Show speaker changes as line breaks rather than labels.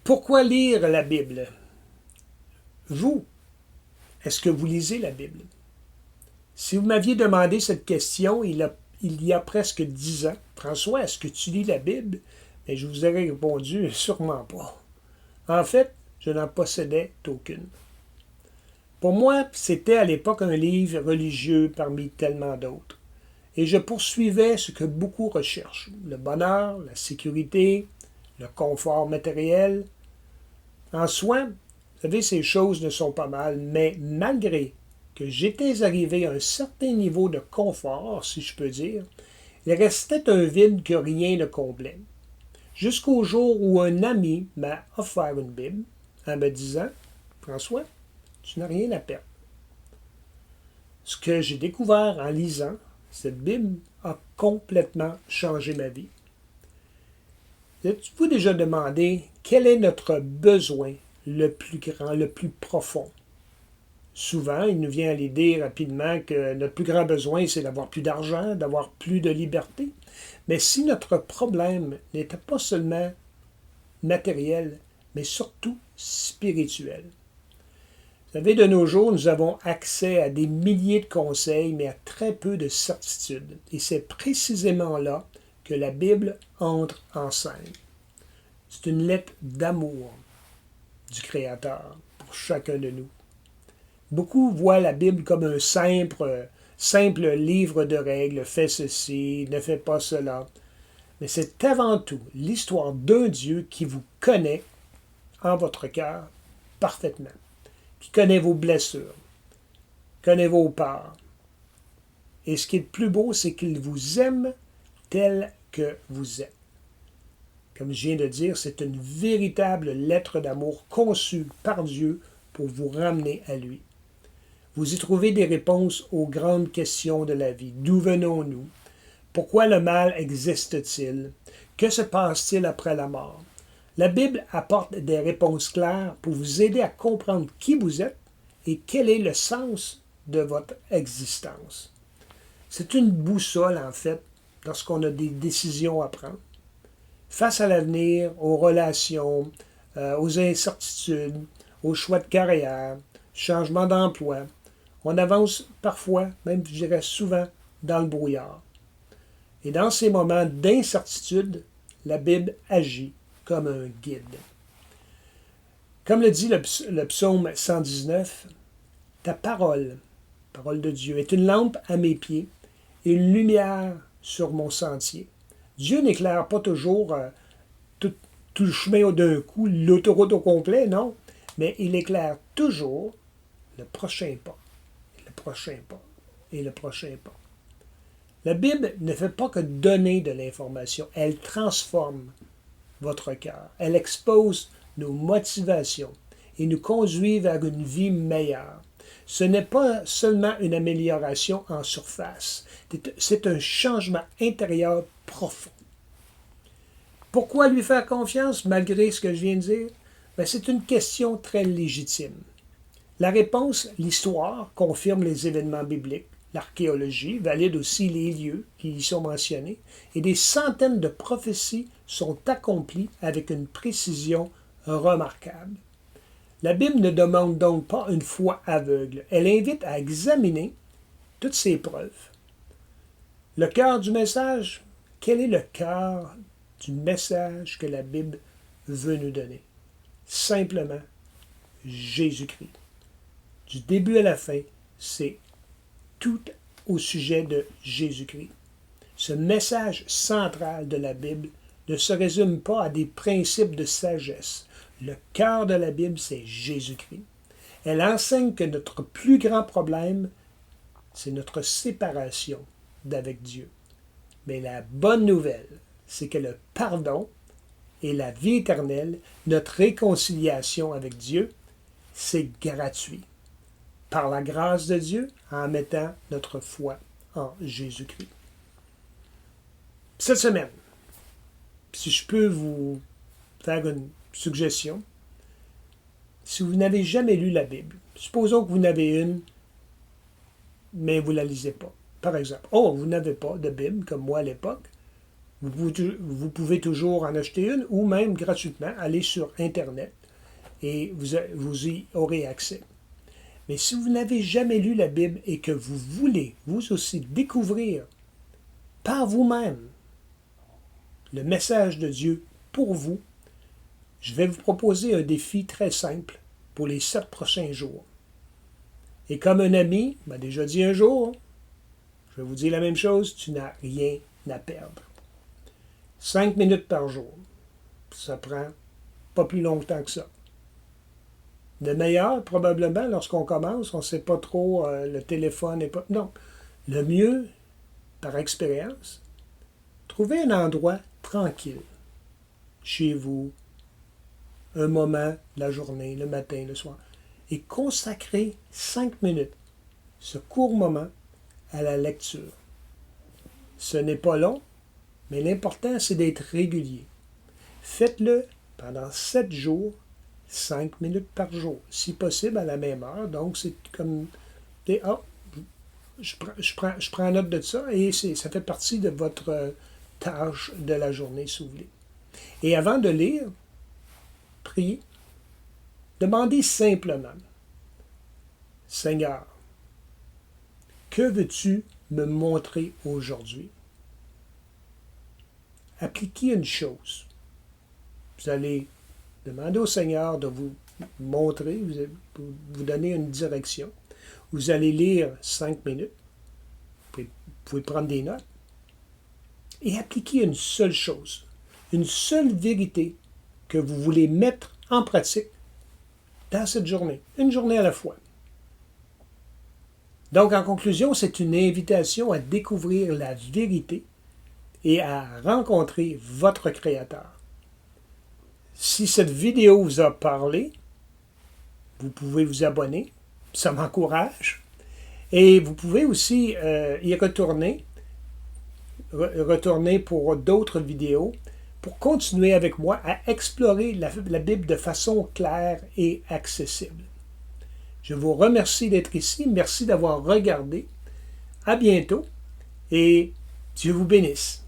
Pourquoi lire la Bible? Vous, est-ce que vous lisez la Bible? Si vous m'aviez demandé cette question il y a presque 10 ans, François, est-ce que tu lis la Bible? Et je vous aurais répondu, sûrement pas. En fait, je n'en possédais aucune. Pour moi, c'était à l'époque un livre religieux parmi tellement d'autres. Et je poursuivais ce que beaucoup recherchent, le bonheur, la sécurité, le confort matériel. En soi, vous savez, ces choses ne sont pas mal, mais malgré que j'étais arrivé à un certain niveau de confort, si je peux dire, il restait un vide que rien ne comblait. Jusqu'au jour où un ami m'a offert une Bible en me disant, François, tu n'as rien à perdre. Ce que j'ai découvert en lisant cette Bible a complètement changé ma vie. Êtes-vous déjà demandé quel est notre besoin le plus grand, le plus profond? Souvent, il nous vient à l'idée rapidement que notre plus grand besoin, c'est d'avoir plus d'argent, d'avoir plus de liberté. Mais si notre problème n'était pas seulement matériel, mais surtout spirituel. Vous savez, de nos jours, nous avons accès à des milliers de conseils, mais à très peu de certitudes. Et c'est précisément là que la Bible entre en scène. C'est une lettre d'amour du Créateur pour chacun de nous. Beaucoup voient la Bible comme un simple livre de règles, fais ceci, ne fais pas cela. Mais c'est avant tout l'histoire d'un Dieu qui vous connaît en votre cœur parfaitement, qui connaît vos blessures, connaît vos peurs. Et ce qui est le plus beau, c'est qu'il vous aime tel que vous êtes. Comme je viens de dire, c'est une véritable lettre d'amour conçue par Dieu pour vous ramener à lui. Vous y trouvez des réponses aux grandes questions de la vie. D'où venons-nous? Pourquoi le mal existe-t-il? Que se passe-t-il après la mort? La Bible apporte des réponses claires pour vous aider à comprendre qui vous êtes et quel est le sens de votre existence. C'est une boussole, en fait, lorsqu'on a des décisions à prendre. Face à l'avenir, aux relations, aux incertitudes, aux choix de carrière, changement d'emploi, on avance parfois, même je dirais souvent, dans le brouillard. Et dans ces moments d'incertitude, la Bible agit comme un guide. Comme le dit le psaume 119, ta parole de Dieu, est une lampe à mes pieds et une lumière sur mon sentier. Dieu n'éclaire pas toujours tout le chemin d'un coup, l'autoroute au complet, non, mais il éclaire toujours le prochain pas, le prochain pas et le prochain pas. La Bible ne fait pas que donner de l'information, elle transforme votre cœur. Elle expose nos motivations et nous conduit vers une vie meilleure. Ce n'est pas seulement une amélioration en surface, c'est un changement intérieur profond. Pourquoi lui faire confiance malgré ce que je viens de dire? C'est une question très légitime. La réponse, l'histoire, confirme les événements bibliques. L'archéologie valide aussi les lieux qui y sont mentionnés, et des centaines de prophéties sont accomplies avec une précision remarquable. La Bible ne demande donc pas une foi aveugle, elle invite à examiner toutes ces preuves. Le cœur du message, quel est le cœur du message que la Bible veut nous donner? Simplement, Jésus-Christ. Du début à la fin, c'est tout au sujet de Jésus-Christ. Ce message central de la Bible ne se résume pas à des principes de sagesse. Le cœur de la Bible, c'est Jésus-Christ. Elle enseigne que notre plus grand problème, c'est notre séparation d'avec Dieu. Mais la bonne nouvelle, c'est que le pardon et la vie éternelle, notre réconciliation avec Dieu, c'est gratuit. Par la grâce de Dieu, en mettant notre foi en Jésus-Christ. Cette semaine, si je peux vous faire une suggestion, si vous n'avez jamais lu la Bible, supposons que vous n'avez une, mais vous ne la lisez pas. Par exemple, vous n'avez pas de Bible, comme moi à l'époque, Vous pouvez toujours en acheter une ou même gratuitement aller sur Internet et vous y aurez accès. Mais si vous n'avez jamais lu la Bible et que vous voulez vous aussi découvrir par vous-même le message de Dieu pour vous, je vais vous proposer un défi très simple pour les 7 prochains jours. Et comme un ami m'a déjà dit un jour, je vais vous dire la même chose, tu n'as rien à perdre. 5 minutes par jour. Ça prend pas plus longtemps que ça. Le meilleur, probablement, lorsqu'on commence, on ne sait pas trop, le téléphone n'est pas... Non. Le mieux, par expérience, trouvez un endroit tranquille, chez vous, un moment, la journée, le matin, le soir, et consacrez 5 minutes, ce court moment, à la lecture. Ce n'est pas long, mais l'important, c'est d'être régulier. Faites-le pendant 7 jours, 5 minutes par jour, si possible à la même heure. Donc, c'est comme, je prends note de ça et ça fait partie de votre tâche de la journée, si vous voulez. Et avant de lire, priez. Demandez simplement, Seigneur, que veux-tu me montrer aujourd'hui? Appliquez une chose. Vous allez demander au Seigneur de vous montrer, vous donner une direction. Vous allez lire 5 minutes. Vous pouvez prendre des notes. Et appliquer une seule chose, une seule vérité que vous voulez mettre en pratique dans cette journée, une journée à la fois. Donc, en conclusion, c'est une invitation à découvrir la vérité et à rencontrer votre Créateur. Si cette vidéo vous a parlé, vous pouvez vous abonner, ça m'encourage. Et vous pouvez aussi y retourner pour d'autres vidéos, pour continuer avec moi à explorer la Bible de façon claire et accessible. Je vous remercie d'être ici, merci d'avoir regardé. À bientôt et Dieu vous bénisse.